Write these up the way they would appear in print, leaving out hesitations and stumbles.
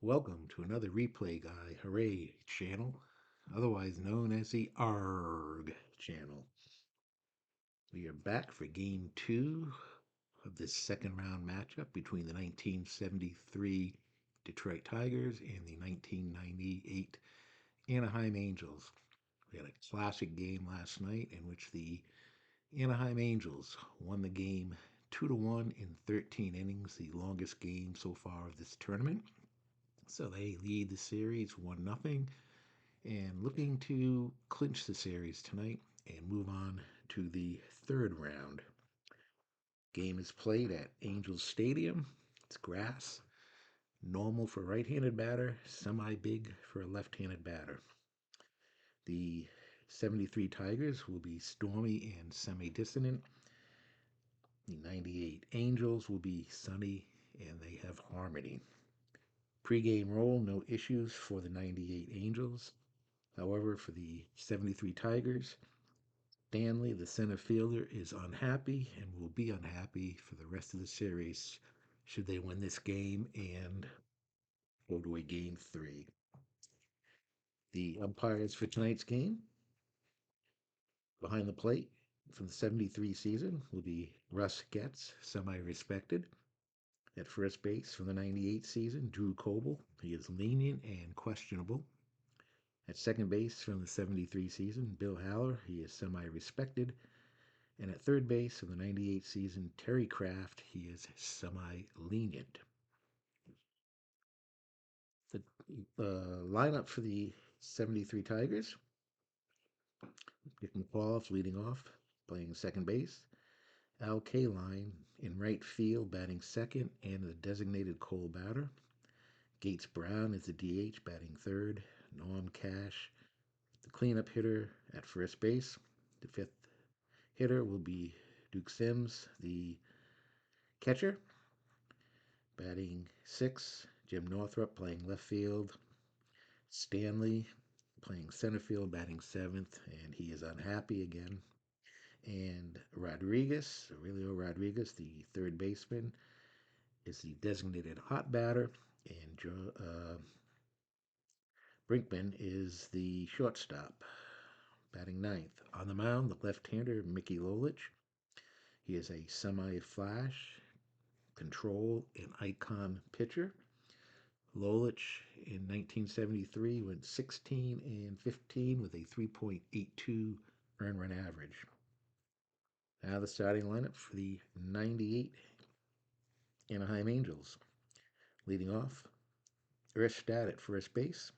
Welcome to another Replay Guy Hooray channel, otherwise known as the ARG channel. We are back for game two of this second round matchup between the 1973 Detroit Tigers and the 1998 Anaheim Angels. We had a classic game last night in which the Anaheim Angels won the game 2-1 in 13 innings, the longest game so far of this tournament. So they lead the series 1-0 and looking to clinch the series tonight and move on to the third round. Game is played at Angels Stadium. It's grass, normal for right-handed batter, semi-big for a left-handed batter. The 73 Tigers will be stormy and semi-dissonant. The 98 Angels will be sunny and they have harmony. Pre-game roll, no issues for the 98 Angels. However, for the 73 Tigers, Stanley, the center fielder, is unhappy and will be unhappy for the rest of the series should they win this game and go to a game three. The umpires for tonight's game behind the plate from the 73 season will be Russ Getz, semi-respected. At first base from the 98 season, Drew Coble. He is lenient and questionable. At second base from the 73 season, Bill Haller. He is semi-respected. And at third base from the 98 season, Terry Kraft. He is semi-lenient. The lineup for the 73 Tigers: Dick McAuliffe leading off, playing second base. Al Kaline in right field, batting second, and the designated Cole batter. Gates Brown is the DH, batting third. Norm Cash, the cleanup hitter, at first base. The fifth hitter will be Duke Sims, the catcher. Batting sixth, Jim Northrup playing left field. Stanley playing center field, batting seventh, and he is unhappy again. And Rodriguez, Aurelio Rodriguez, the third baseman, is the designated hot batter, and Brinkman is the shortstop, batting ninth. On the mound, the left-hander, Mickey Lolich. He is a semi-flash, control, and icon pitcher. Lolich in 1973 went 16 and 15 with a 3.82 earned run average. Now the starting lineup for the 98 Anaheim Angels. Leading off, Erstad at first base.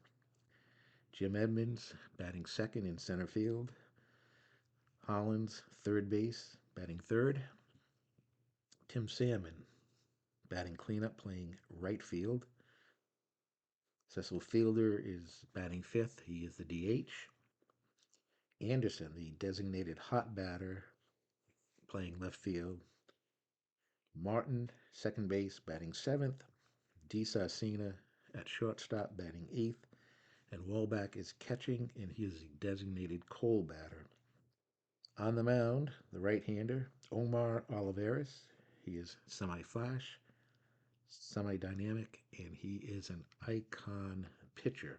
Jim Edmonds batting second in center field. Hollins, third base, batting third. Tim Salmon batting cleanup, playing right field. Cecil Fielder is batting fifth. He is the DH. Anderson, the designated hot batter, playing left field. Martin, second base, batting seventh. DeSarcina at shortstop, batting eighth. And Walback is catching, and he is the designated Cole batter. On the mound, the right-hander, Omar Olivares. He is semi-flash, semi-dynamic, and he is an icon pitcher.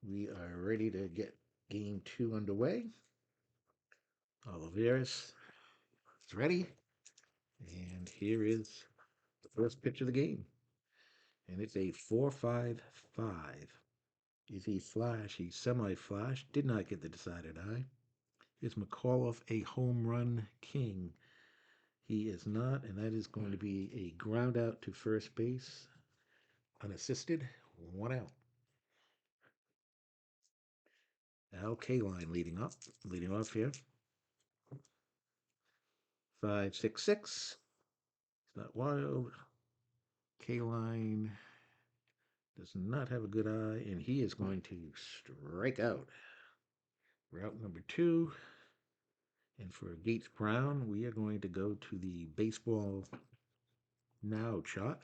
We are ready to get game two underway. Olivares is ready, and here is the first pitch of the game. And it's a 4-5-5. Is he flash? He's semi-flash. Did not get the decided eye. Is McAuliffe a home run king? He is not, and that is going to be a ground out to first base, unassisted, 1 out. Al Kaline leading off here. 5-6-6. It's not wild. Kaline does not have a good eye, and he is going to strike out. Route number 2. And for Gates Brown, we are going to go to the baseball now chart.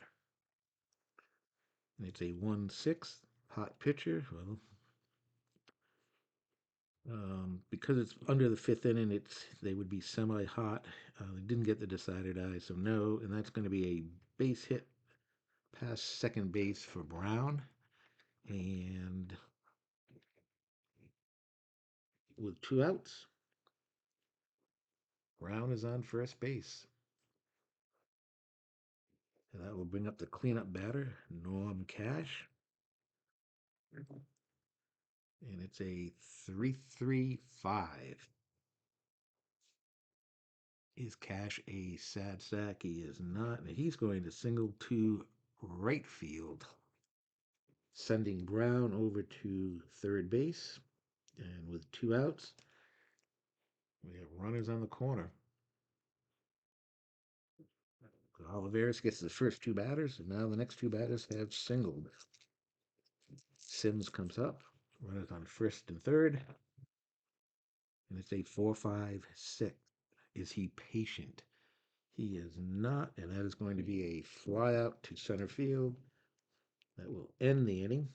And it's a 1-6 hot pitcher. Well, because it's under the fifth inning, they would be semi-hot. They didn't get the decided eye, so no. And that's going to be a base hit past second base for Brown. And with 2 outs, Brown is on first base. And that will bring up the cleanup batter, Norm Cash. And it's a 3-3-5. Is Cash a sad sack? He is not. And he's going to single to right field, sending Brown over to third base. And with 2 outs, we have runners on the corner. Oliveris gets the first 2 batters, and now the next 2 batters have singled. Sims comes up, runners on first and third, and it's a 4-5-6. Is he patient? He is not, and that is going to be a fly out to center field. That will end the inning.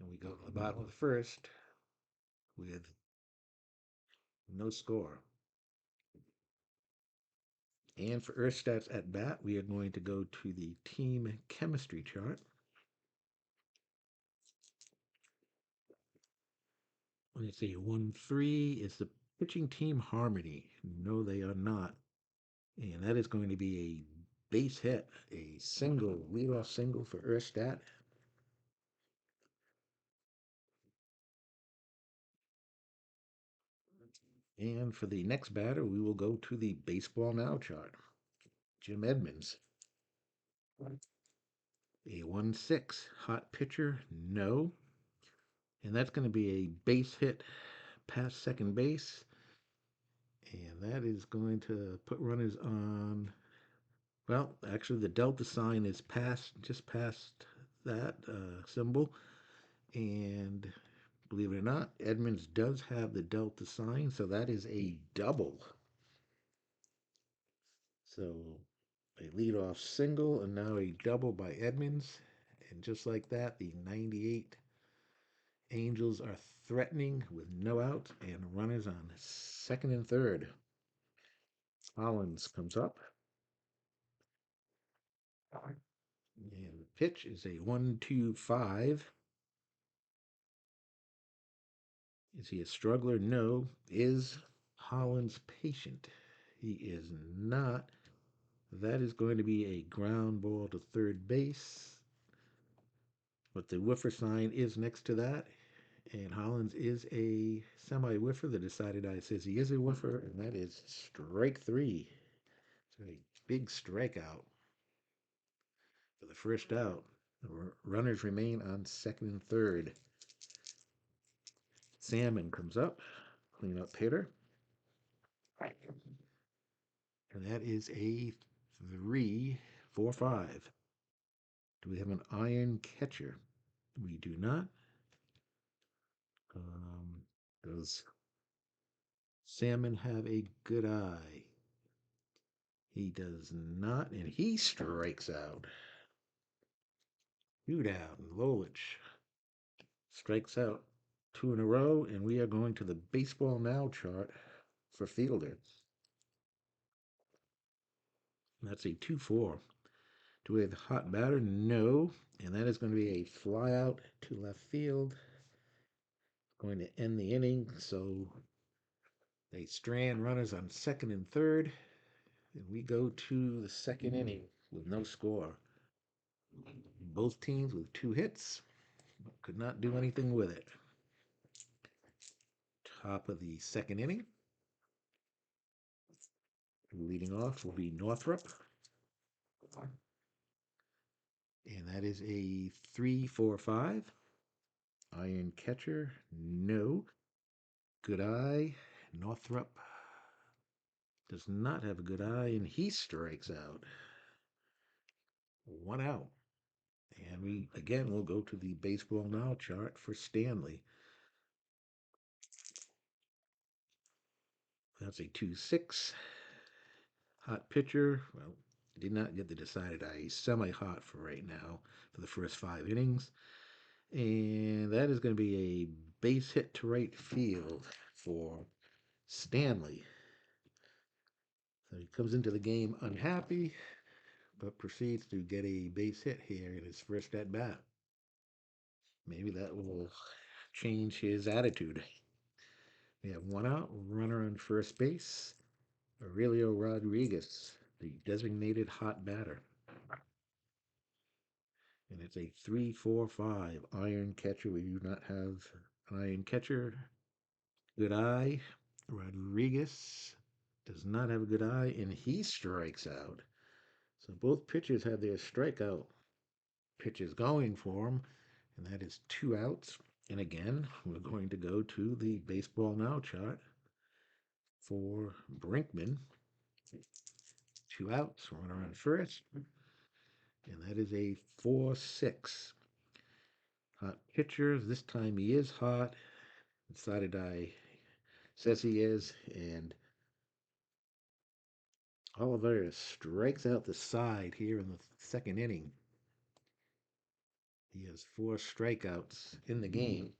And we go to the bottom of the first with no score. And for Earthstats at bat, we are going to go to the team chemistry chart. When they say 1-3, is the pitching team harmony? No, they are not. And that is going to be a base hit, a single, leadoff single for Erstat. And for the next batter, we will go to the Baseball Now chart. Jim Edmonds. A 1-6. Hot pitcher, no. And that's going to be a base hit past second base. And that is going to put runners on. Well, actually, the delta sign is just past that symbol. And believe it or not, Edmonds does have the delta sign, so that is a double. So a leadoff single and now a double by Edmonds. And just like that, the 98 Angels are threatening with no out and runners on second and third. Hollins comes up. And the pitch is a 1-2-5. Is he a struggler? No. Is Hollins patient? He is not. That is going to be a ground ball to third base. But the whiffer sign is next to that. And Hollins is a semi-whiffer. The decided eye says he is a whiffer, and that is strike 3. So a big strikeout for the first out. The runners remain on second and third. Salmon comes up, cleanup hitter. And that is a 3-4-5. Do we have an iron catcher? We do not. Does Salmon have a good eye? He does not, and he strikes out. 2 down. Lolich strikes out 2 in a row, and we are going to the Baseball Now chart for fielder. That's a 2-4. Do we have a hot batter? No. And that is going to be a fly out to left field. Going to end the inning. So they strand runners on second and third. And we go to the second inning with no score. Both teams with 2 hits. Could not do anything with it. Top of the second inning. Leading off will be Northrup. And that is a 3-4-5. Iron catcher, no. Good eye. Northrup does not have a good eye, and he strikes out. 1 out. And we again will go to the Baseball Now chart for Stanley. That's a 2-6. Hot pitcher. Well, did not get the decided eye. He's semi-hot for right now for the first 5 innings. And that is going to be a base hit to right field for Stanley. So he comes into the game unhappy, but proceeds to get a base hit here in his first at bat. Maybe that will change his attitude. We have one out, runner on first base, Aurelio Rodriguez, the designated hot batter. And it's a 3-4-5 iron catcher. We do not have an iron catcher. Good eye. Rodriguez does not have a good eye, and he strikes out. So both pitchers have their strikeout pitches going for them, and that is 2 outs. And again, we're going to go to the Baseball Now chart for Brinkman. 2 outs, runner on first, and that is a 4-6. Hot pitchers. This time he is hot. Decided I says he is, and Oliveira strikes out the side here in the second inning. He has 4 strikeouts in the game.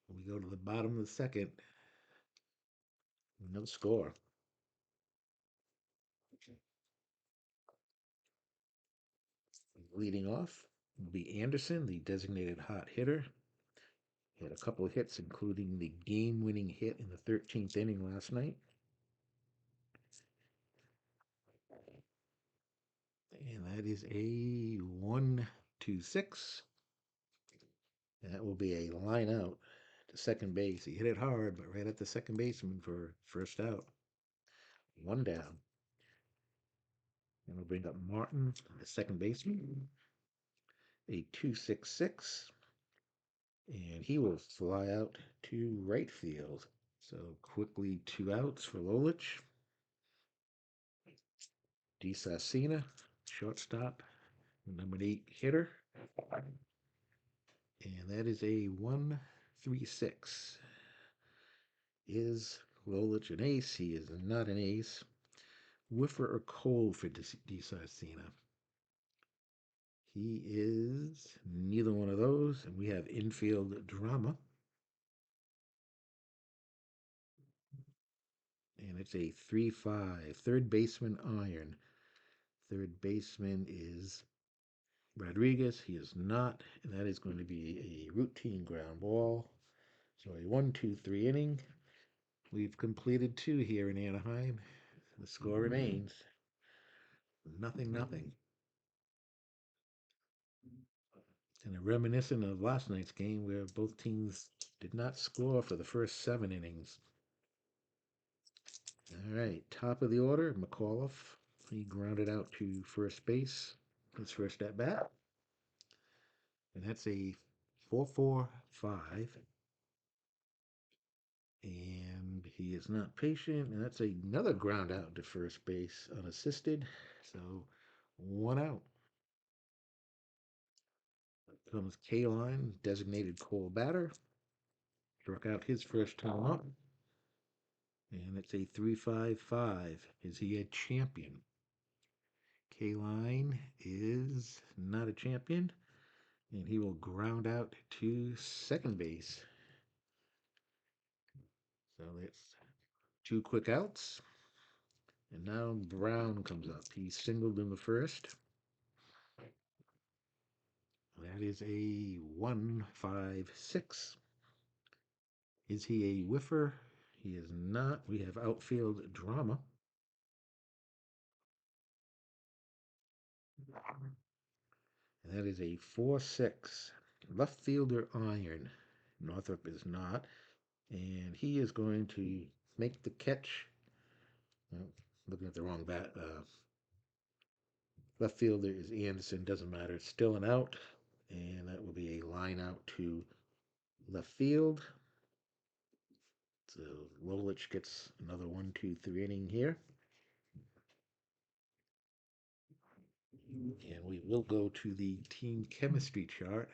We go to the bottom of the second. No score. Leading off will be Anderson, the designated hot hitter. He had a couple of hits, including the game-winning hit in the 13th inning last night. And that is a 1-2-6. That will be a line out to second base. He hit it hard, but right at the second baseman for first out. One down. And we'll bring up Martin, the second baseman. A 2-6-6. And he will fly out to right field. So quickly 2 outs for Lolich. DeSasina, shortstop, number 8 hitter. And that is a 1-3-6. Is Lolich an ace? He is not an ace. Whiffer or cold for DeSasina? He is neither one of those. And we have infield drama. And it's a 3-5. Third baseman iron. Third baseman is Rodriguez. He is not. And that is going to be a routine ground ball. So a 1-2-3 inning. We've completed 2 here in Anaheim. The score remains 0-0. And reminiscent of last night's game where both teams did not score for the first 7 innings. All right, top of the order, McAuliffe. He grounded out to first base, his first at bat. And that's a 4-4-5. And he is not patient, and that's another ground out to first base unassisted. So 1 out. Comes Kaline, designated cold batter. Struck out his first time up. And it's a 3-5-5. Is he a champion? Kaline is not a champion. And he will ground out to second base. So that's 2 quick outs. And now Brown comes up. He singled in the first. That is a 1-5-6. Is he a whiffer? He is not. We have outfield drama. And that is a 4-6. Left fielder iron. Northrop is not. And he is going to make the catch. Oh, looking at the wrong bat. Left fielder is Anderson. Doesn't matter. It's still an out. And that will be a line out to left field. So Lolich gets another 1-2-3 inning here. And we will go to the team chemistry chart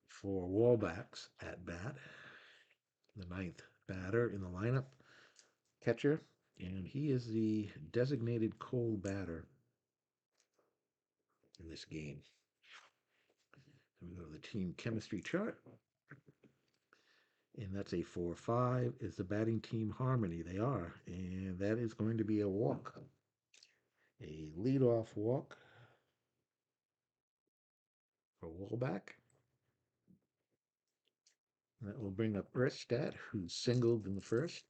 for Wallbach's at bat. The 9th batter in the lineup, catcher. And he is the designated cold batter in this game. So we go to the team chemistry chart. And that's a 4-5. Is the batting team harmony? They are. And that is going to be a walk. leadoff walk for Wallback. That will bring up Erstat, who singled in the first.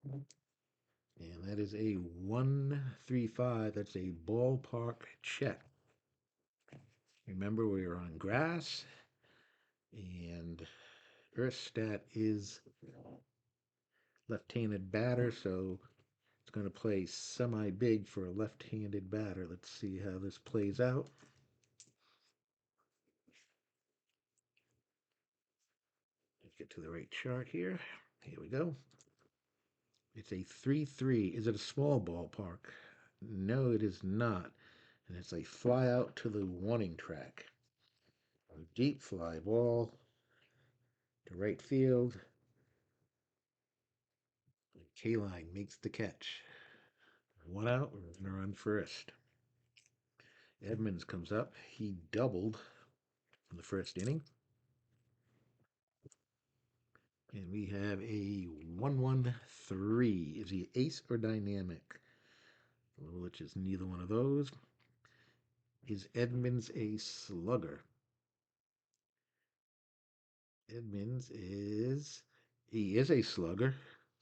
And that is a 1-3-5. That's a ballpark check. Remember, we are on grass, and Erstat is left-handed batter, so it's going to play semi-big for a left-handed batter. Let's see how this plays out. Let's get to the right chart here. Here we go. It's a 3-3. Is it a small ballpark? No, it is not. And it's a fly out to the warning track. A deep fly ball to right field. K-Line makes the catch. One out, runner on first. Edmonds comes up. He doubled in the first inning. And we have a 1-1-3. Is he ace or dynamic? Which is neither one of those. Is Edmonds a slugger? Edmonds he is a slugger.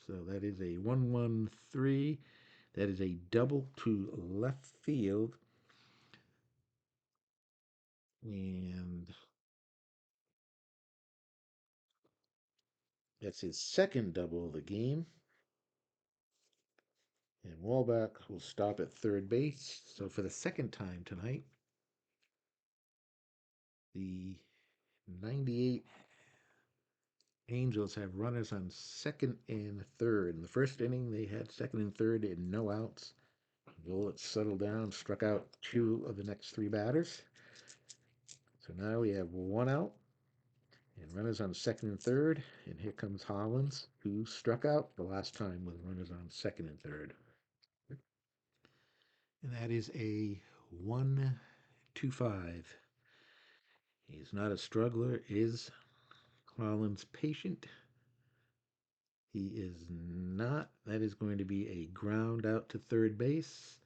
So that is a 1-1-3. That is a double to left field. And that's his second double of the game. And Wallback will stop at third base. So for the second time tonight, the 98 Angels have runners on second and third. In the first inning, they had second and third and no outs. Bullets settled down, struck out two of the next three batters. So now we have one out and runners on second and third. And here comes Hollins, who struck out the last time with runners on second and third. And that is a 1-2-5. He's not a struggler. Is Hollins patient? He is not. That is going to be a ground out to third base.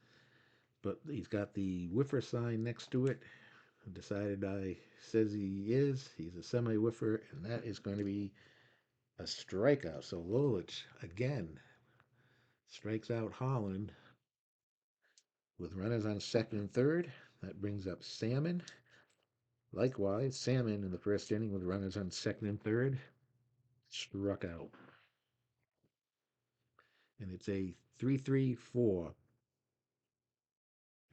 But he's got the whiffer sign next to it. Decided I says he is. He's a semi-whiffer, and that is going to be a strikeout. So Lolich again strikes out Holland with runners on second and third. That brings up Salmon. Likewise, Salmon in the first inning with runners on second and third struck out. And it's a 3-3-4.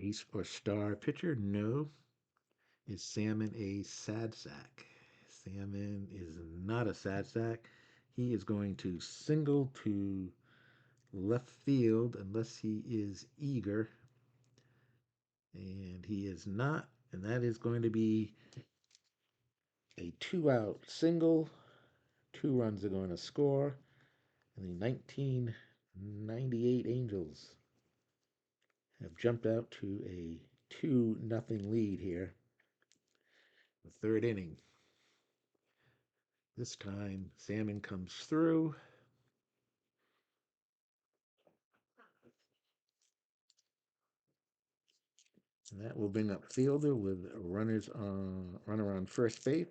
Ace or star pitcher? No. Is Salmon a sad sack? Salmon is not a sad sack. He is going to single to left field unless he is eager. And he is not. And that is going to be a 2-out single. 2 runs are going to score. And the 1998 Angels have jumped out to a 2-0 lead here. The third inning. This time, Salmon comes through. And that will bring up Fielder with runner on first base.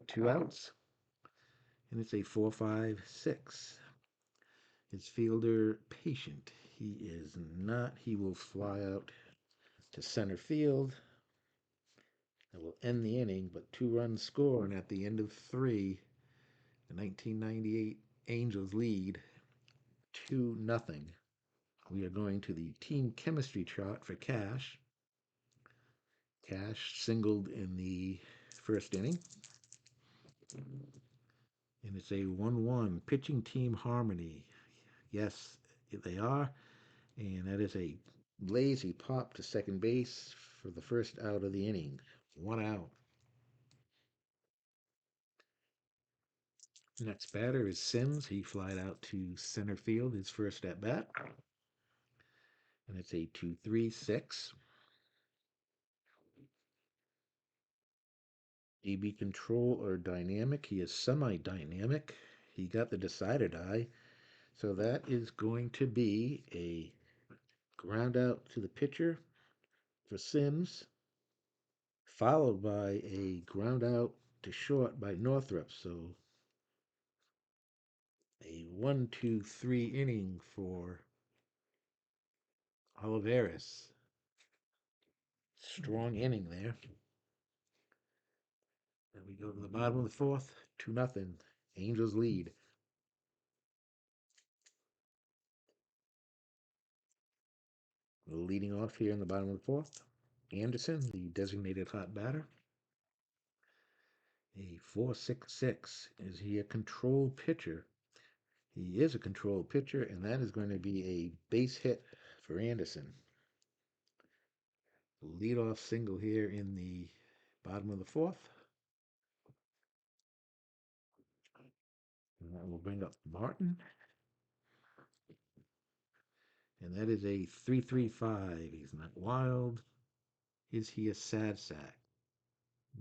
2 outs. And it's a 4-5-6. Is Fielder patient? He is not. He will fly out to center field. That will end the inning, but 2 runs scored, and at the end of 3, the 1998 Angels lead 2-0. We are going to the team chemistry chart for Cash. Cash singled in the first inning. And it's a 1-1 pitching team harmony. Yes, they are. And that is a lazy pop to second base for the first out of the inning. 1 out. Next batter is Sims. He flied out to center field his first at bat. And it's a 2-3-6. DB control or dynamic. He is semi-dynamic. He got the decider die. So that is going to be a ground out to the pitcher for Sims, followed by a ground out to short by Northrup. So a 1, 2, 3 inning for Oliveris. Strong inning there. Then we go to the bottom of the fourth, 2-0. Angels lead. Leading off here in the bottom of the fourth, Anderson, the designated hot batter. A 4.66. Is he a controlled pitcher? He is a controlled pitcher, and that is going to be a base hit for Anderson. Leadoff single here in the bottom of the fourth. And that will bring up Martin. And that is a 3.35. He's not wild. Is he a sad sack?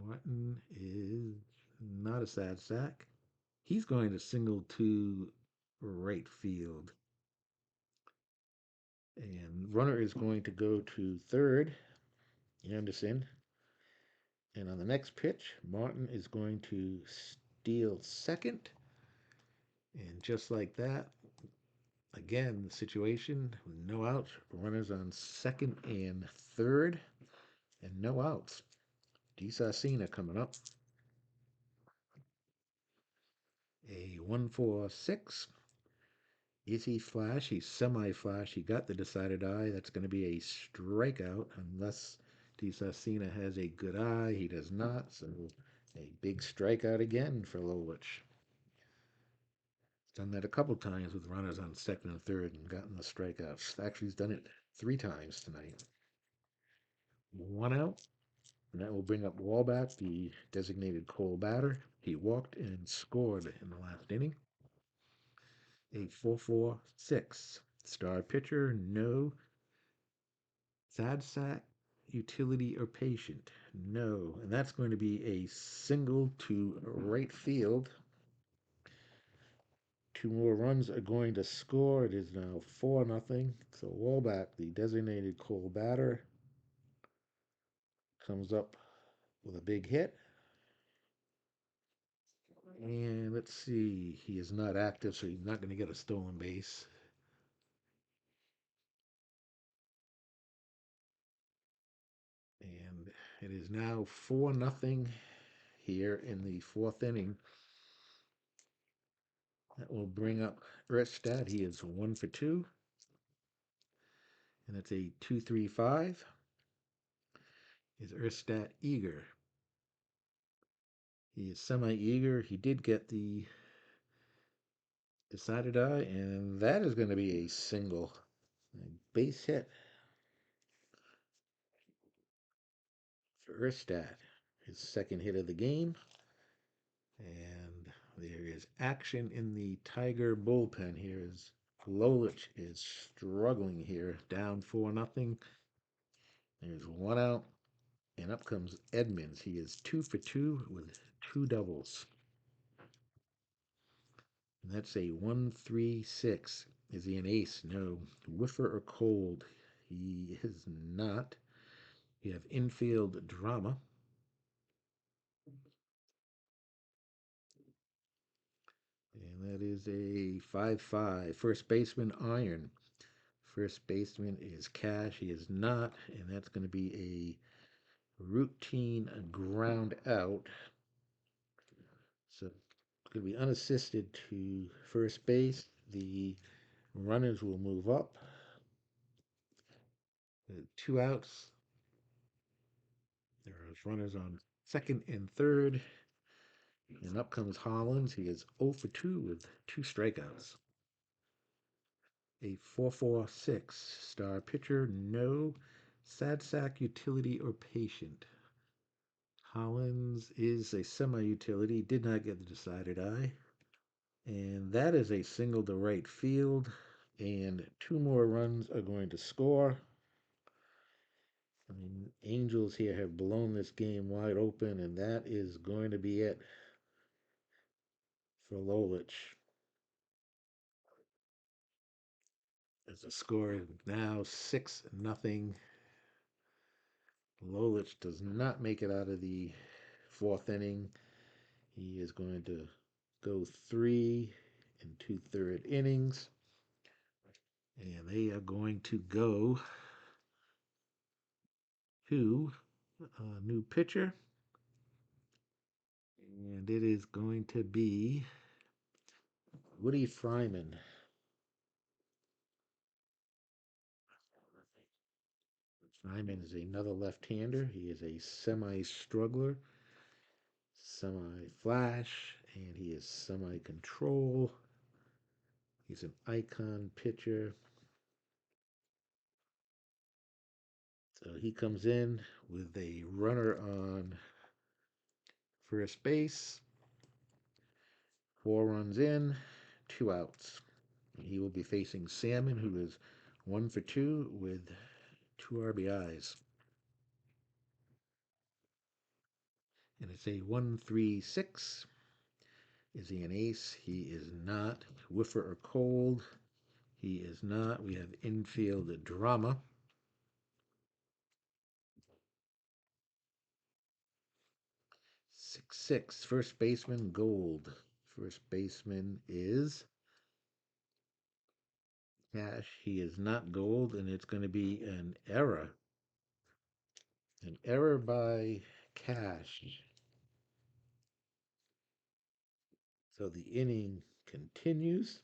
Martin is not a sad sack. He's going to single to right field. And runner is going to go to third, Anderson. And on the next pitch, Martin is going to steal second. And just like that, again, the situation with no outs, runners on second and third, and no outs. DeSarcina coming up. A 1.46. Is he flash? He's semi-flash. He got the decided eye. That's going to be a strikeout unless DeSarcina has a good eye. He does not. So a big strikeout again for Lolich. He's done that a couple times with runners on second and third and gotten the strikeouts. Actually, he's done it 3 times tonight. 1 out. And that will bring up Wallback, the designated Cole batter. He walked and scored in the last inning. A 4.46. Star pitcher, no. Sad sack, utility, or patient? No. And that's going to be a single to right field. 2 more runs are going to score. It is now 4-0. So Wallback, the designated Cole batter, comes up with a big hit. And let's see, he is not active, so he's not going to get a stolen base. And it is now 4-0 here in the fourth inning. That will bring up Erstad. He is 1 for 2. And that's a 2.35. Is Erstad eager? He is semi-eager. He did get the decided eye, and that is going to be a single. A base hit for Erstad. His second hit of the game. And there is action in the Tiger bullpen here as Lolich is struggling here, down 4-0. There's 1 out, and up comes Edmonds. He is 2 for 2 with 2 doubles. And that's a 1.36. Is he an ace? No. Whiffer or cold? He is not. You have infield drama. And that is a 5.5. First baseman, Iron. First baseman is Cash. He is not. And that's going to be a routine ground out. So it's going to be unassisted to first base. The runners will move up. 2 outs. There are runners on second and third. And up comes Hollins. He is 0 for 2 with 2 strikeouts. A 4.46. Star pitcher, no. Sad sack, utility, or patient? Hollins is a semi-utility. Did not get the decided eye. And that is a single to right field. And 2 more runs are going to score. I mean, Angels here have blown this game wide open, and that is going to be it for Lolich. As the score is now 6-0. Lolich does not make it out of the fourth inning. He is going to go 3 and 2/3 innings. And they are going to go to a new pitcher. And it is going to be Woody Fryman. Fryman is another left-hander. He is a semi-struggler, semi-flash, and he is semi-control. He's an icon pitcher. So he comes in with a runner on first base, 4 runs in, 2 outs. He will be facing Salmon, who is 1 for 2 with 2 RBIs. And it's a 1-3-6. Is he an ace? He is not. Whiffer or cold? He is not. We have infield drama. 6-6. First baseman gold. First baseman is Cash. He is not gold, and it's going to be an error. An error by Cash. So the inning continues.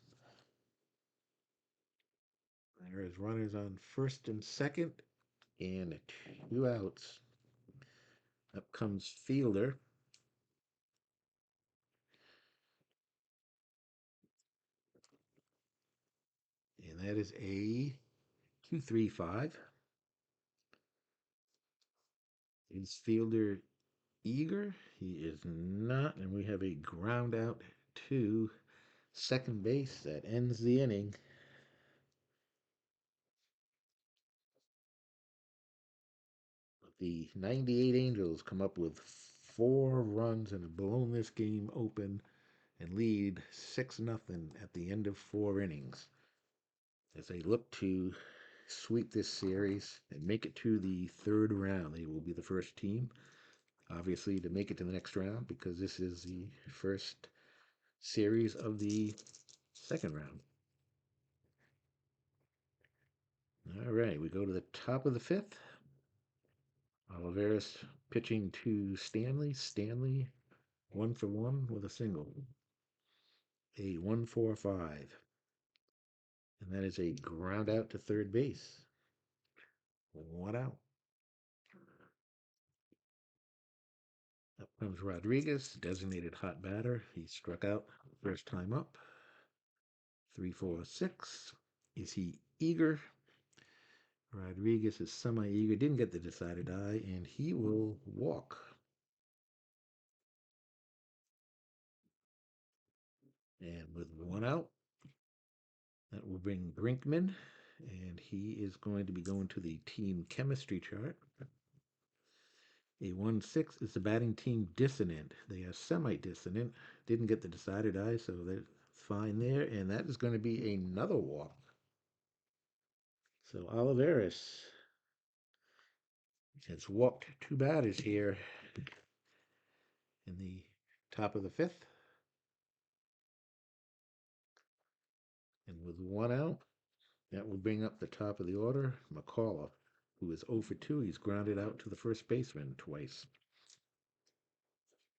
There is runners on first and second, and 2 outs. Up comes Fielder. And that is a 2-3-5. Is Fielder eager? He is not. And we have a ground out to second base that ends the inning. The 98 Angels come up with 4 runs and have blown this game open and lead 6-0 at the end of 4 innings. As they look to sweep this series and make it to the third round, they will be the first team, obviously, to make it to the next round because this is the first series of the second round. All right, we go to the top of the fifth. Olivares pitching to Stanley. Stanley 1 for 1 with a single. A 1-4-5. And that is a ground out to third base. 1 out. Up comes Rodriguez, designated hot batter. He struck out first time up. 3-4-6. Is he eager? Rodriguez is semi-eager. Didn't get the decided eye, and he will walk. And with 1 out, that will bring Brinkman, and he is going to be going to the team chemistry chart. A 1-6 is the batting team dissonant. They are semi-dissonant. Didn't get the decided eye, so that's fine there. And that is going to be another walk. So Olivares has walked 2 batters here in the top of the fifth. And with 1 out, that will bring up the top of the order, McCullough, who is 0 for 2. He's grounded out to the first baseman twice.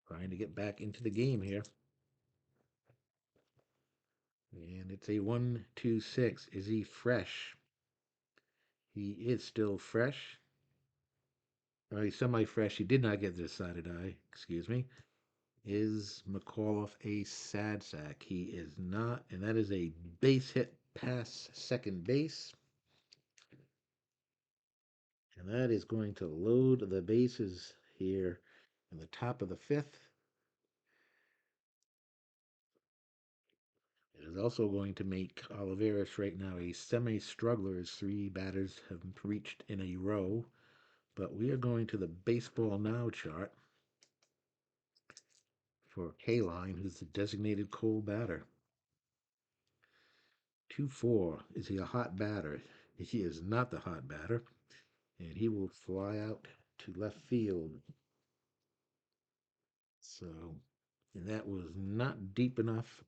Trying to get back into the game here. And it's a 1-2-6. Is he fresh? He is still fresh. He's semi-fresh. He did not get the decided eye. Excuse me. Is McAuliffe a sad sack? He is not, and that is a base hit past second base. And that is going to load the bases here in the top of the fifth. It is also going to make Olivares right now a semi-struggler as 3 batters have reached in a row. But we are going to the Baseball Now chart for Kaline, who's the designated cold batter. 2-4. Is he a hot batter? He is not the hot batter, and he will fly out to left field. So, and that was not deep enough.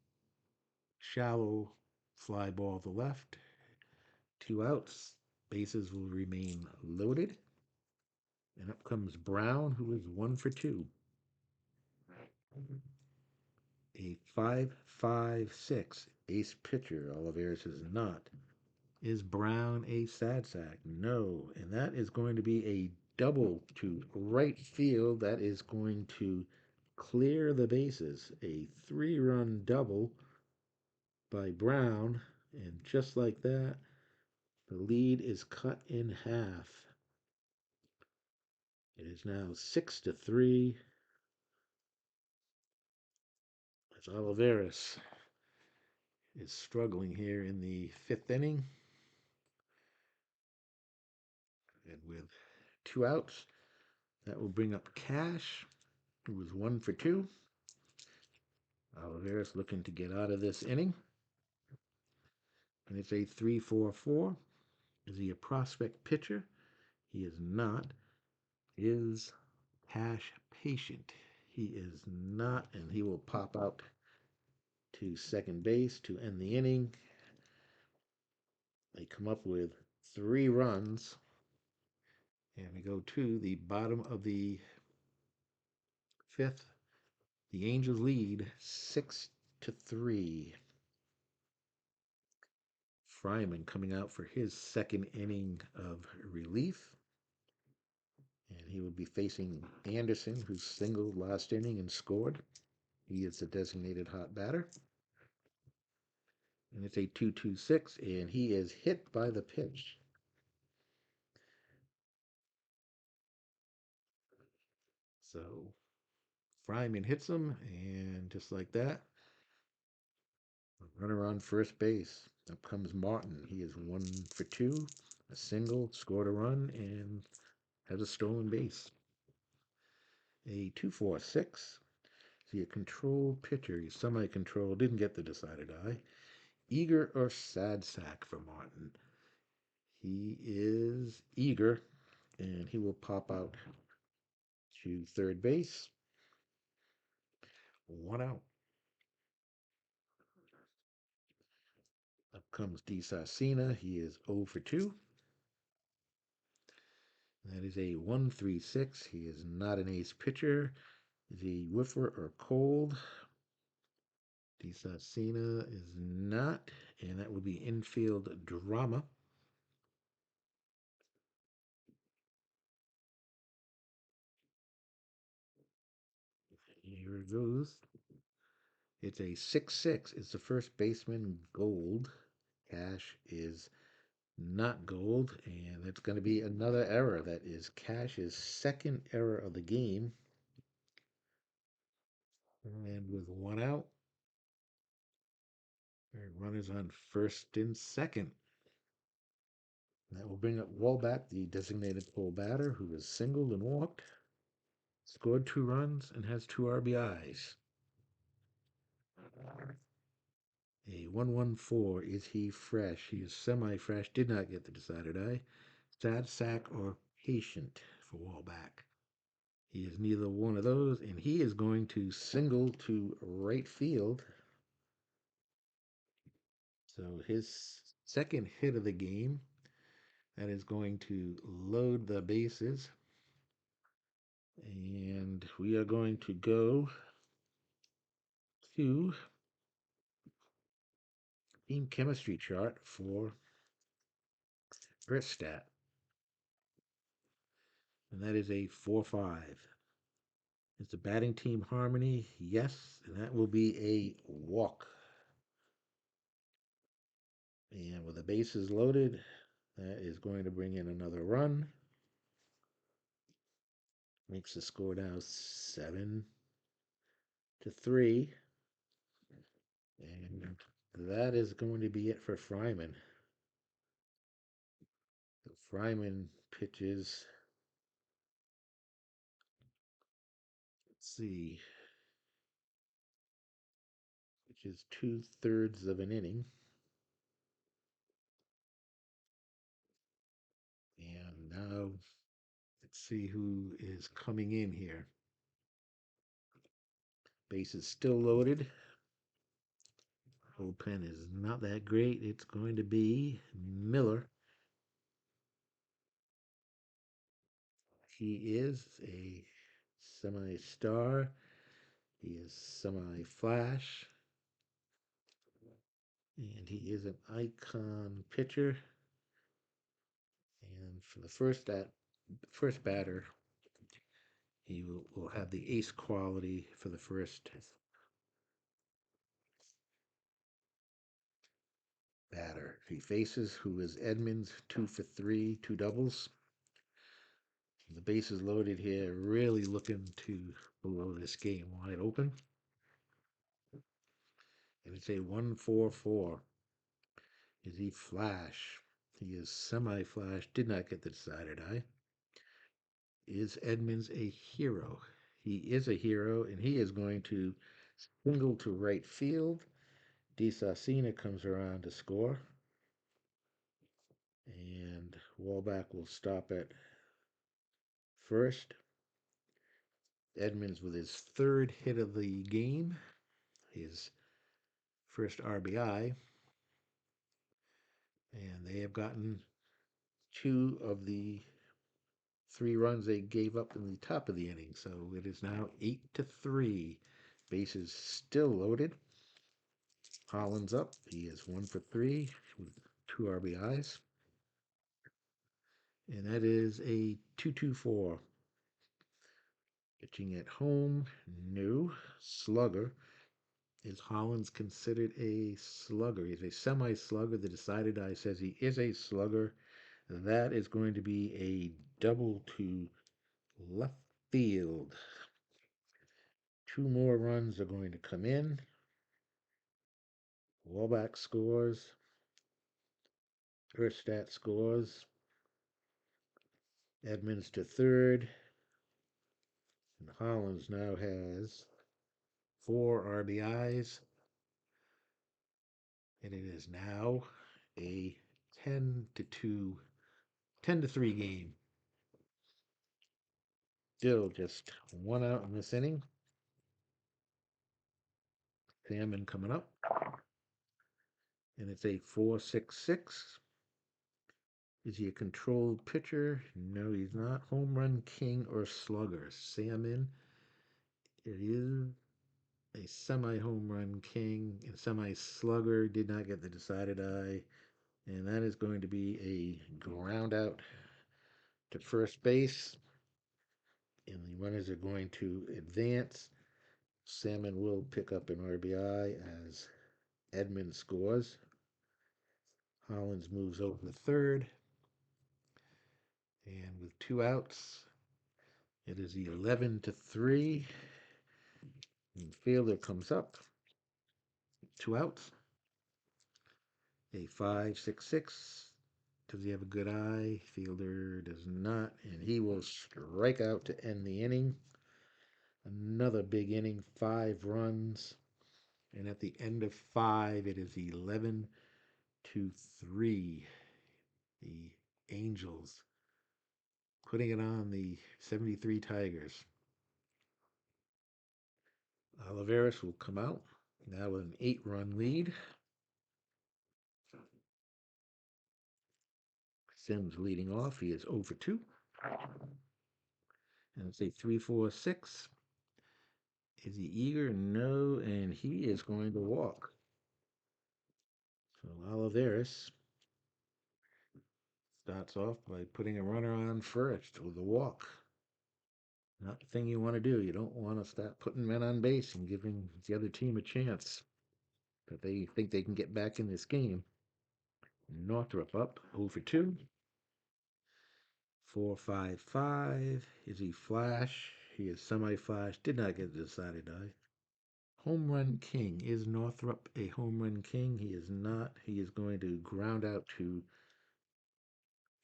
Shallow fly ball to left. 2 outs. Bases will remain loaded. And up comes Brown, who is 1 for 2. A 5.56 ace pitcher. Oliveras is not. Is Brown a sad sack? No. And that is going to be a double to right field. That is going to clear the bases. A 3-run double by Brown. And just like that, the lead is cut in half. It is now 6-3. As Oliveras is struggling here in the 5th inning. And with 2 outs, that will bring up Cash, who was 1 for 2. Oliveras looking to get out of this inning. And it's a 3-4-4. Is he a prospect pitcher? He is not. Is Cash patient? He is not, and he will pop out to second base to end the inning. They come up with 3 runs, and we go to the bottom of the 5th. The Angels lead 6-3. Fryman coming out for his 2nd inning of relief. And he will be facing Anderson, who singled last inning and scored. He is the designated hot batter. And it's a 2-2-6, and he is hit by the pitch. So Fryman hits him, and just like that, a runner on first base. Up comes Martin. He is 1 for 2, a single, scored a run, and has a stolen base. A 2-4-6. Is he a control pitcher? He's semi-control. Didn't get the decided eye. Eager or sad sack for Martin? He is eager, and he will pop out to third base. 1 out. Up comes DeSarcina. He is 0 for 2. That is a 1-3-6. He is not an ace pitcher. Is he whiffer or cold? DeSarcina is not, and that would be infield drama. Here it goes. It's a 6-6. It's the first baseman Gold. Cash is not Gold, and it's going to be another error. That is Cash's 2nd error of the game. And with 1 out, runners on first and second. That will bring up Wallback, the designated pull batter, who has singled and walked, scored 2 runs, and has 2 RBIs. A 1-1-4. Is he fresh? He is semi-fresh. Did not get the decided eye. Sad sack or patient for Wallback. He is neither one of those, and he is going to single to right field. So his 2nd hit of the game. That is going to load the bases. And we are going to go to team chemistry chart for Earthstat. And that is a 4-5. Is the batting team harmony? Yes, and that will be a walk. And with the bases loaded, that is going to bring in another run. Makes the score now 7-3. And that is going to be it for Fryman. So Fryman pitches, let's see, which is 2/3 of an inning. So let's see who is coming in here. Base is still loaded. Bullpen is not that great. It's going to be Miller. He is a semi-star. He is semi-flash. And he is an icon pitcher. And for the first batter, he will have the ace quality for the first batter. He faces who is Edmonds, 2 for 3, 2 doubles. The bases loaded here, really looking to blow this game wide open. And it's a 1-4-4. Is he flash? He is semi-flash. Did not get the decided eye. Is Edmonds a hero? He is a hero, and he is going to single to right field. DeSasina comes around to score. And Wallback will stop at first. Edmonds with his third hit of the game, his first RBI. And they have gotten 2 of the 3 runs they gave up in the top of the inning. So it is now 8-3. Bases still loaded. Holland's up. He is 1 for 3 with 2 RBIs. And that is a 2-2-4. Pitching at home, no. Slugger. Is Hollins considered a slugger? He's a semi-slugger. The decided eye says he is a slugger. That is going to be a double to left field. 2 more runs are going to come in. Wallback scores. Erstat scores. Edmonds to third. And Hollins now has 4 RBIs. And it is now a 10-2, 10-3 game. Still just 1 out in this inning. Salmon coming up. And it's a 4-6-6. Is he a controlled pitcher? No, he's not. Home run king or slugger? Salmon. It is a semi-home run king and semi-slugger. Did not get the decided eye. And that is going to be a ground out to first base. And the runners are going to advance. Salmon will pick up an RBI as Edmonds scores. Hollins moves over to third. And with 2 outs, it is 11-3. And fielder comes up. 2 outs. A 5-6-6. Does he have a good eye? Fielder does not. And he will strike out to end the inning. Another big inning, 5 runs. And at the end of 5, it is 11-3. The Angels putting it on the 73 Tigers. Oliveris will come out now with an 8-run lead. Sims leading off. He is 0 for 2. And it's a 3-4-6. Is he eager? No. And he is going to walk. So Oliveris starts off by putting a runner on first with a walk. Not the thing you want to do. You don't want to start putting men on base and giving the other team a chance that they think they can get back in this game. Northrop up 0 for 2. 4-5-5. Is he flash? He is semi-flash. Did not get the decided eye. Home run king. Is Northrop a home run king? He is not. He is going to ground out to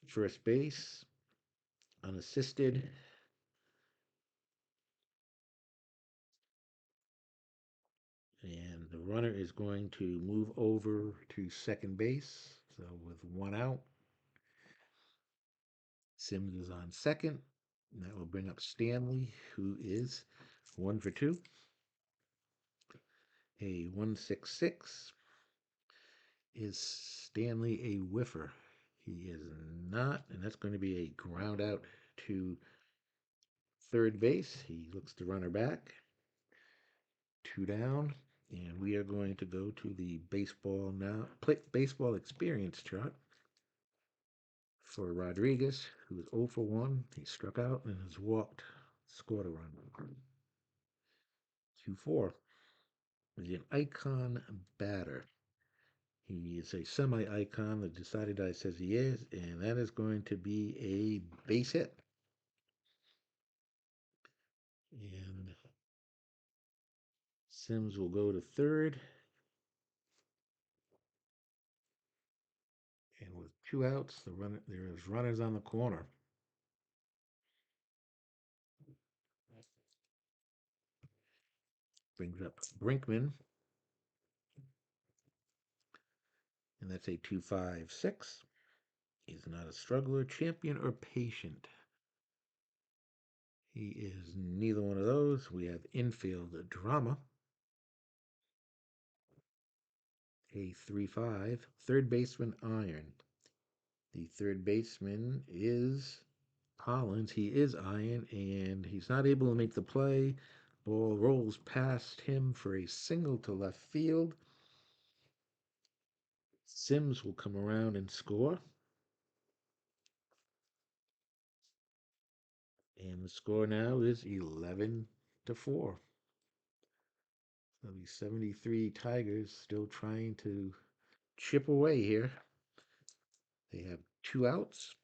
first base, unassisted. And the runner is going to move over to second base. So with 1 out, Sims is on second. And that will bring up Stanley, who is 1 for 2. A 166. Is Stanley a whiffer? He is not, and that's going to be a ground out to third base. He looks to runner back. 2 down, and we are going to go to the baseball experience chart for Rodriguez, who is 0 for 1. He struck out and has walked, scored a run. 2-4. He's an icon batter. He is a semi-icon. The decided eye says he is, and that is going to be a base hit. And Sims will go to third. And with 2 outs, there is runners on the corner. Brings up Brinkman. And that's a 2-5-6. He's not a struggler, champion, or patient. He is neither one of those. We have infield drama. A 3-5. Third baseman iron. The third baseman is Collins. He is iron, and he's not able to make the play. Ball rolls past him for a single to left field. Sims will come around and score. And the score now is 11-4. So the 73 Tigers still trying to chip away here. They have 2 outs.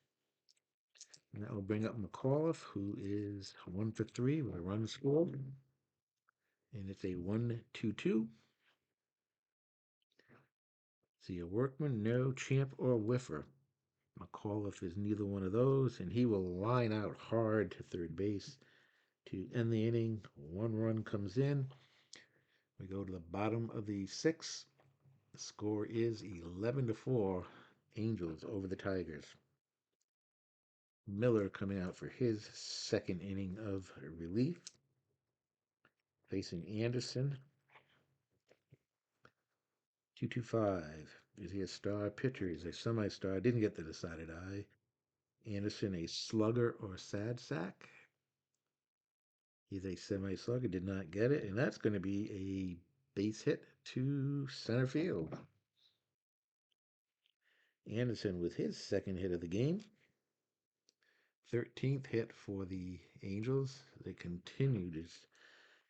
And that will bring up McAuliffe, who is 1 for 3 with a run scored. And it's a 1-2-2. See a Workman, no, Champ, or Whiffer. McAuliffe is neither one of those, and he will line out hard to third base to end the inning. 1 run comes in. We go to the bottom of the 6th. The score is 11-4. Angels over the Tigers. Miller coming out for his second inning of relief, facing Anderson. 2-2-5. Is he a star pitcher? He's a semi-star. Didn't get the decided eye. Anderson, a slugger or sad sack? He's a semi-slugger. Did not get it, and that's going to be a base hit to center field. Anderson with his second hit of the game. 13th hit for the Angels. They continue to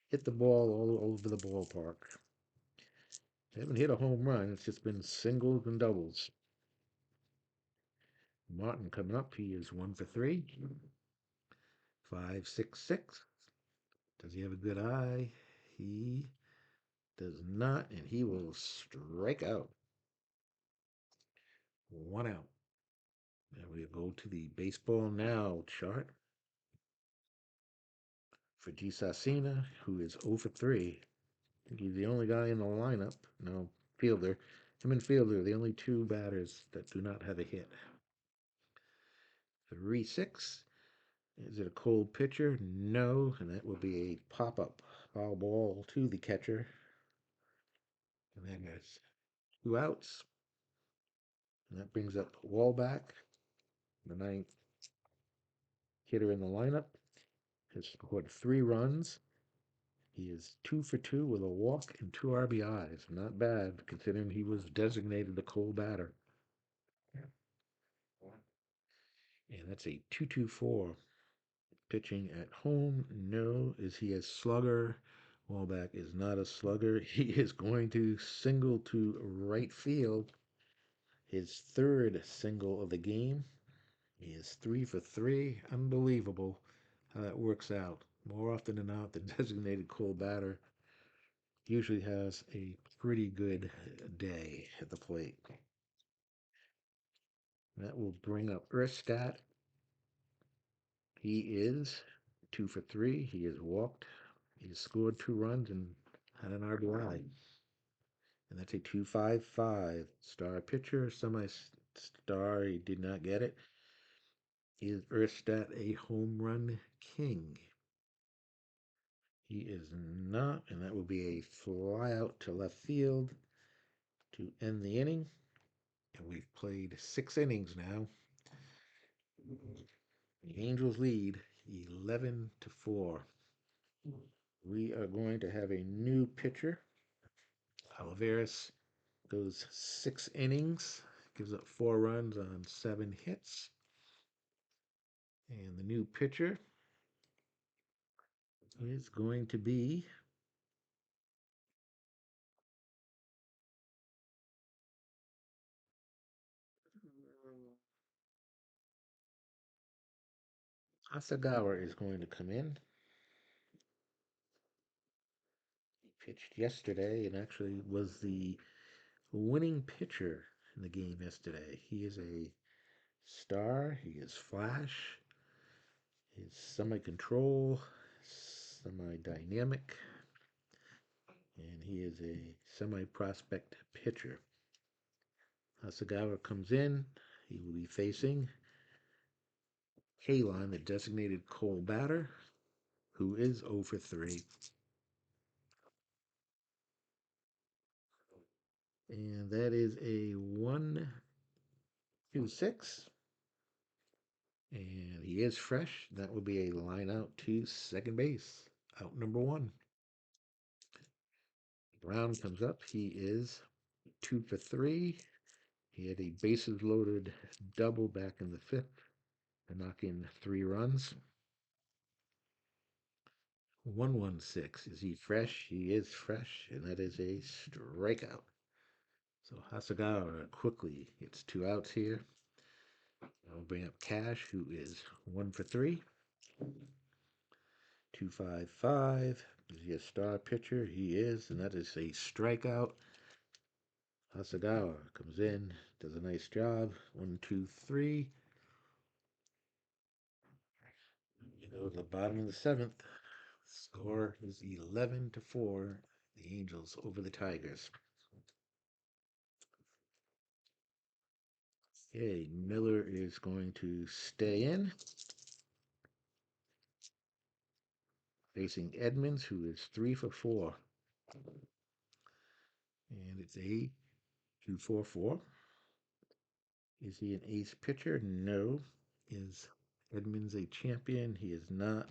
hit the ball all over the ballpark. They haven't hit a home run. It's just been singles and doubles. Martin coming up. He is 1 for 3. 5-6-6. Does he have a good eye? He does not, and he will strike out. 1 out. And we go to the baseball now chart for G. Sassina, who is 0 for 3. I think he's the only guy in the lineup. No, fielder. Him and Fielder are the only 2 batters that do not have a hit. 3-6. Is it a cold pitcher? No, and that will be a pop-up foul ball to the catcher. And then there's 2 outs. And that brings up Wallback, the 9th hitter in the lineup. Has scored 3 runs. He is 2 for 2 with a walk and 2 RBIs. Not bad, considering he was designated the cold batter. And that's a 2-2-4. Pitching at home, no. Is he a slugger? Wallback is not a slugger. He is going to single to right field. His 3rd single of the game. He is 3 for 3. Unbelievable how that works out. More often than not, the designated cold batter usually has a pretty good day at the plate. That will bring up Erstat. He is 2 for 3. He has walked. He has scored 2 runs and had an RBI. And that's a 2-5-5. Star pitcher, semi-star. He did not get it. Is Erstad a home run king? He is not, and that will be a fly out to left field to end the inning. And we've played 6 innings now. The Angels lead 11-4. We are going to have a new pitcher. Oliveras goes 6 innings, gives up 4 runs on 7 hits. And the new pitcher is going to be Asagawa is going to come in. He pitched yesterday and actually was the winning pitcher in the game yesterday. He is a star. He is flash. He's semi-control, semi-dynamic, and he is a semi-prospect pitcher. Asagawa comes in. He will be facing Kalon, the designated Cole batter, who is 0 for 3. And that is a 1-2-6. And he is fresh. That will be a line out to second base. Out number 1. Brown comes up. He is 2 for 3. He had a bases loaded double back in the 5th to knock in 3 runs. 1-1-6. Is he fresh? He is fresh, and that is a strikeout. So Hasagawa quickly gets 2 outs here. I'll bring up Cash, who is 1 for 3. 2-5-5. Is he a star pitcher? He is, and that is a strikeout. Hasagawa comes in, does a nice job. 1-2-3. You go to the bottom of the 7th. Score is 11-4. The Angels over the Tigers. Okay, Miller is going to stay in. Facing Edmonds, who is 3 for 4. And it's a 2-4-4. Is he an ace pitcher? No. Is Edmonds a champion? He is not.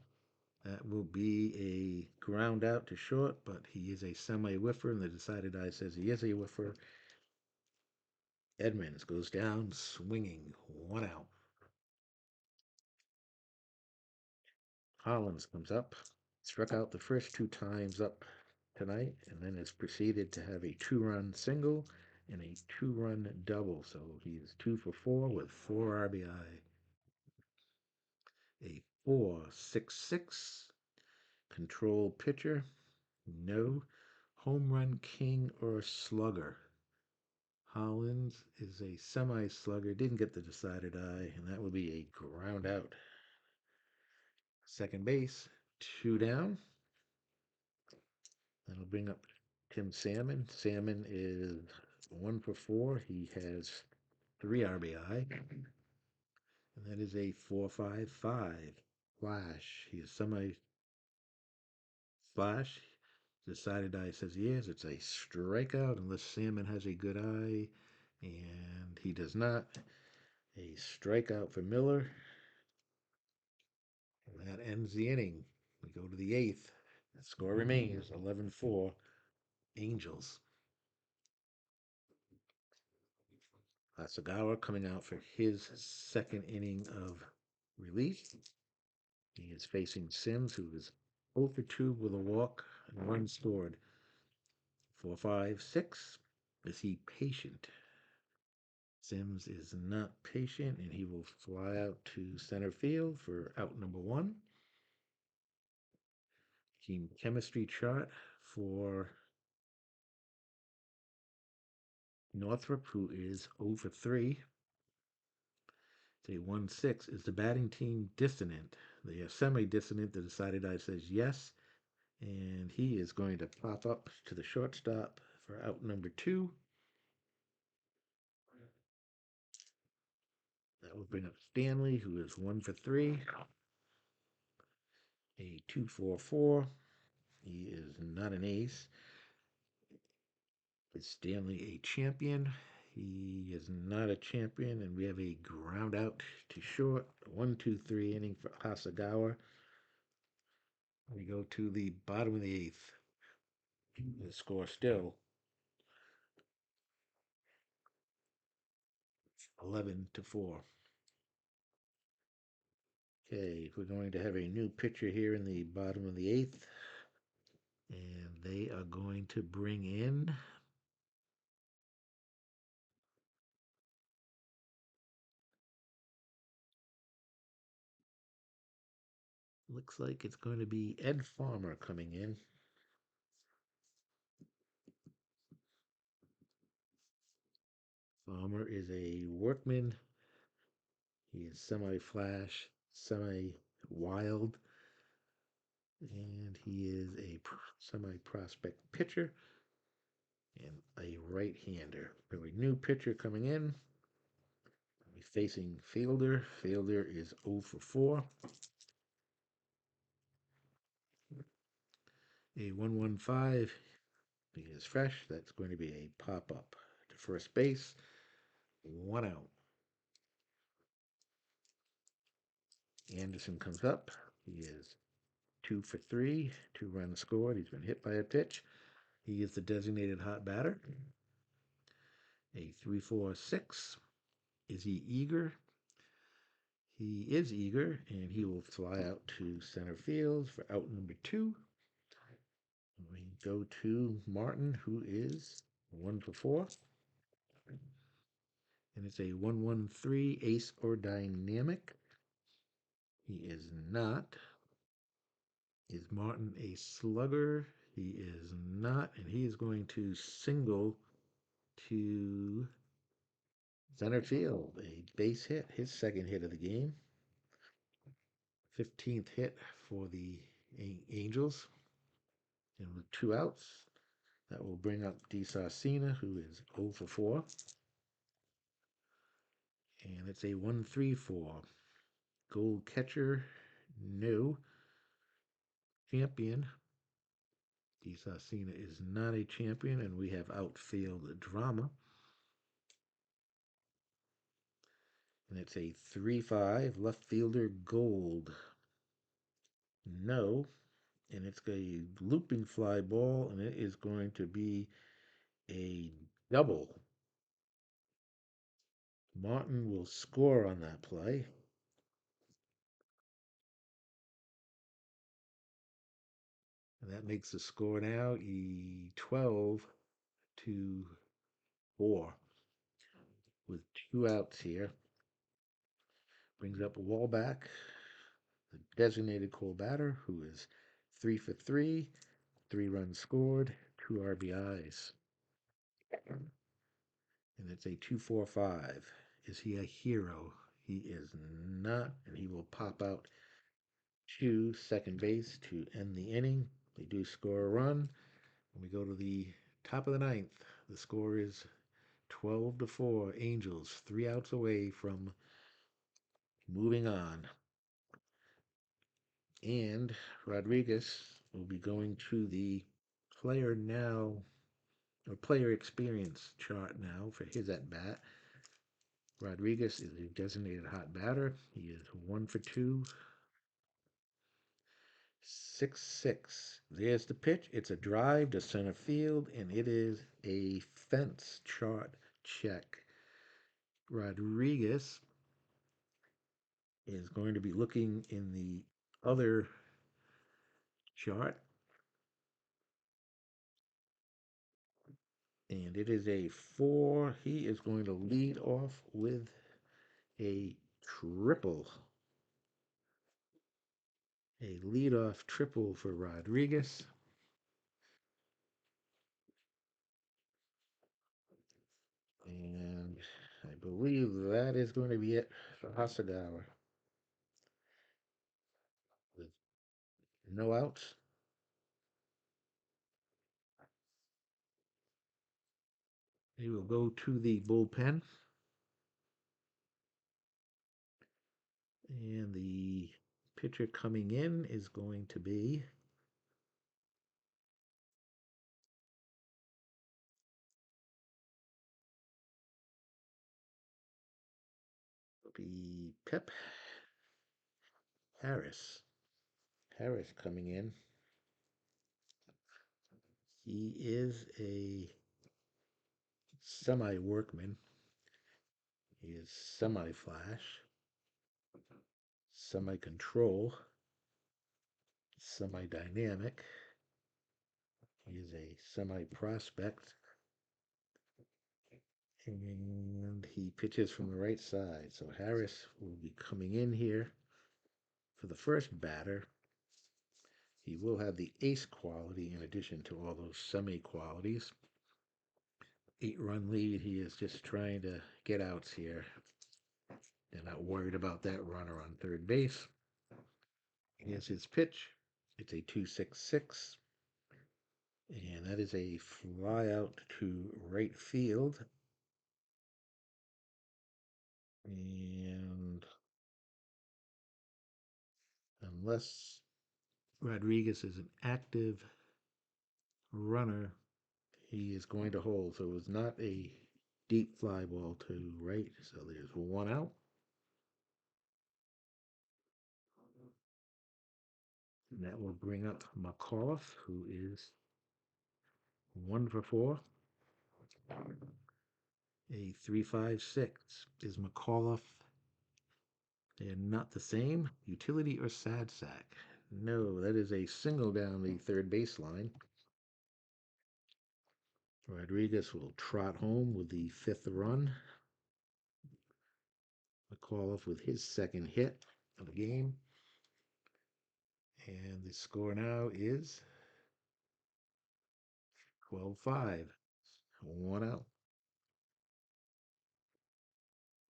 That will be a ground out to short, but he is a semi-whiffer, and the decided eye says he is a whiffer. Edmonds goes down swinging, 1 out. Hollins comes up, struck out the first 2 times up tonight, and then has proceeded to have a 2-run single and a 2-run double. So he is 2 for 4 with 4 RBI. A 4-6-6 control pitcher. No. Home run king or slugger. Hollins is a semi-slugger. Didn't get the decided eye, and that will be a ground out. Second base, 2 down. That'll bring up Tim Salmon. Salmon is 1 for 4. He has 3 RBI. And that is a 4-5-5. Flash. He is semi-flash. Decided eye says yes. It's a strikeout unless Salmon has a good eye. And he does not. A strikeout for Miller. And that ends the inning. We go to the 8th. The score remains 11-4. Angels. Asagawa coming out for his second inning of relief. He is facing Sims, who is 0 for 2 with a walk and 1 scored. 4-5-6. Is he patient? Sims is not patient, and he will fly out to center field for out number 1. Team chemistry chart for Northrop, who is 0 for 3. It's a 1-6. Is the batting team dissonant? They are semi-dissonant. The decided eye says yes. And he is going to pop up to the shortstop for out number 2. That That will bring up Stanley, who is 1 for 3. A 2-4-4. He is not an ace. Is Stanley a champion? He is not a champion, and we have a ground out to short. 1-2-3 inning for Hasagawa. We go to the bottom of the eighth. The score still 11-4. Okay, we're going to have a new pitcher here in the bottom of the eighth, and they are going to bring in. Looks like it's going to be Ed Farmer coming in. Farmer is a workman. He is semi-flash, semi-wild, and he is a semi-prospect pitcher and a right-hander. So a new pitcher coming in. He's facing Fielder. Fielder is 0 for 4. A 1-1-5. He is fresh. That's going to be a pop-up to first base. 1 out. Anderson comes up. He is 2 for 3. 2 runs scored. He's been hit by a pitch. He is the designated hot batter. A 3-4-6. Is he eager? He is eager, and he will fly out to center field for out number 2. We go to Martin, who is 1 for 4. And it's a 1-1-3 ace or dynamic. He is not. Is Martin a slugger? He is not, and he is going to single to center field. A base hit, his second hit of the game. 15th hit for the Angels. And with 2 outs, that will bring up DeSarcina, who is 0 for 4. And it's a 1-3-4. Gold catcher, no. Champion. DeSarcina is not a champion, and we have outfield drama. And it's a 3-5. Left fielder, Gold. No. And it's a looping fly ball, and it is going to be a double. Martin will score on that play. And that makes the score now 12-4 with 2 outs here. Brings up a Wallback, the designated Cole batter, who is 3 for 3, 3 runs scored, 2 RBIs. And it's a 2-4-5. Is he a hero? He is not, and he will pop out to second base to end the inning. They do score a run. And we go to the top of the ninth. The score is 12-4. Angels 3 outs away from moving on. And Rodriguez will be going to the player now, or player experience chart now for his at bat. Rodriguez is a designated hot batter. He is 1 for 2. 6-6. There's the pitch. It's a drive to center field, and it is a fence chart check. Rodriguez is going to be looking in the other chart, and it is a 4. He is going to lead off with a triple. A leadoff triple for Rodriguez. And I believe that is going to be it for Hasagawa. With no outs. He will go to the bullpen. And the pitcher coming in is going to be Pep Harris. Harris coming in. He is a semi workman. He is semi flash, semi control, semi dynamic. He is a semi prospect. And he pitches from the right side. So Harris will be coming in here for the first batter. He will have the ace quality in addition to all those semi qualities. 8-run lead. He is just trying to get outs here. They're not worried about that runner on third base. Here's his pitch. It's a 2-6-6. And that is a fly out to right field. And unless Rodriguez is an active runner, he is going to hold. So it was not a deep fly ball to right. So there's one out. And that will bring up McAuliffe, who is 1 for 4. A 3-5-6. Is McAuliffe? They're not the same. Utility or sad sack? No, that is a single down the third baseline. Rodriguez will trot home with the 5th run. McAuliffe with his second hit of the game. And the score now is 12-5. One out.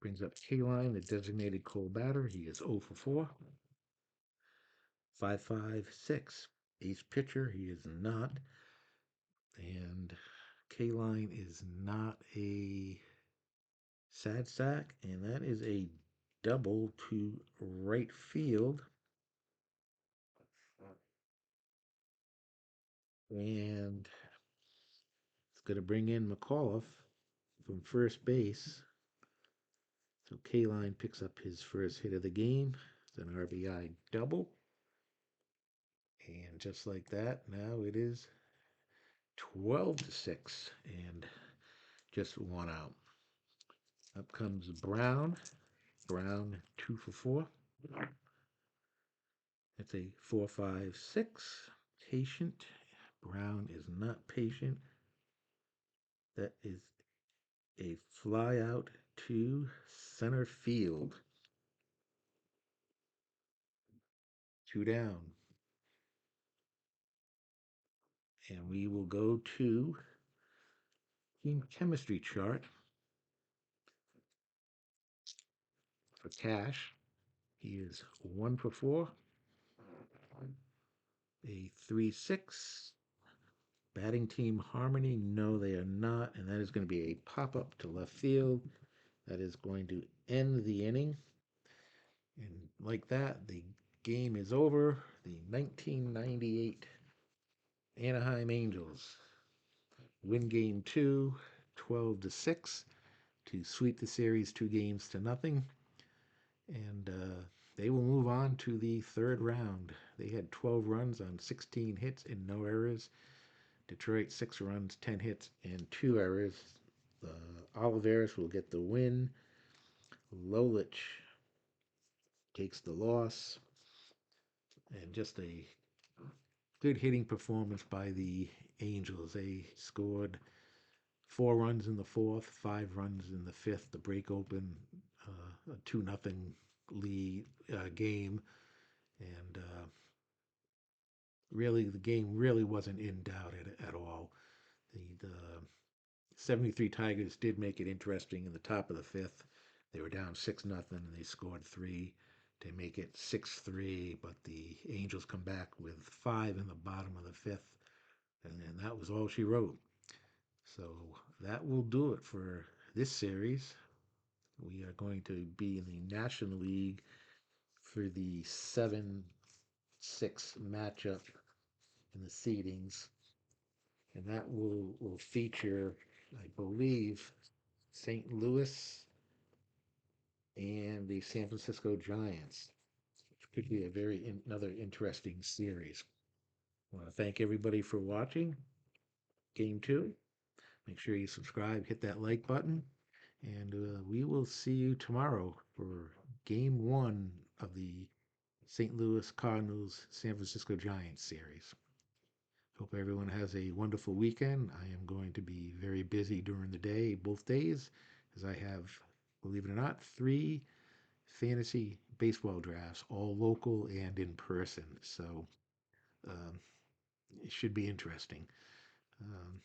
Brings up K-Line, the designated cold batter. He is 0 for 4. 5-5-6. Ace pitcher. He is not. And K-Line is not a sad sack. And that is a double to right field. And it's going to bring in McAuliffe from first base. So K-Line picks up his first hit of the game. It's an RBI double. And just like that, now it is 12-6 and just one out. Up comes Brown. Brown 2 for 4. It's a 4-5-6. Patient. Brown is not patient. That is a fly out to center field. 2 down. And we will go to team chemistry chart for Cash. He is 1 for 4. A 3-6. Batting team harmony, no, they are not. And that is going to be a pop up to left field. That is going to end the inning. And like that, the game is over. The 1998 Anaheim Angels win game 2, 12-6, to sweep the series 2-0. And they will move on to the third round. They had 12 runs on 16 hits and no errors. Detroit 6 runs, 10 hits, and 2 errors. Oliveris will get the win. Lolich takes the loss. And just a good hitting performance by the Angels. They scored 4 runs in the fourth, 5 runs in the fifth to break open a 2-0 lead game. And really, the game really wasn't in doubt at all. The 73 Tigers did make it interesting in the top of the fifth. They were down 6-0 and they scored 3 to make it 6-3, but the Angels come back with 5 in the bottom of the fifth, and then that was all she wrote. So that will do it for this series. We are going to be in the National League for the 7-6 matchup in the seedings. And that will feature, I believe, St. Louis and the San Francisco Giants, which could be a another interesting series. I want to thank everybody for watching Game 2. Make sure you subscribe, hit that like button, and we will see you tomorrow for Game 1 of the St. Louis Cardinals San Francisco Giants series. Hope everyone has a wonderful weekend. I am going to be very busy during the day, both days, as I have, believe it or not, 3 fantasy baseball drafts, all local and in person. So um, it should be interesting. Um,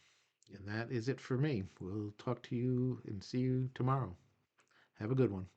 and that is it for me. We'll talk to you and see you tomorrow. Have a good one.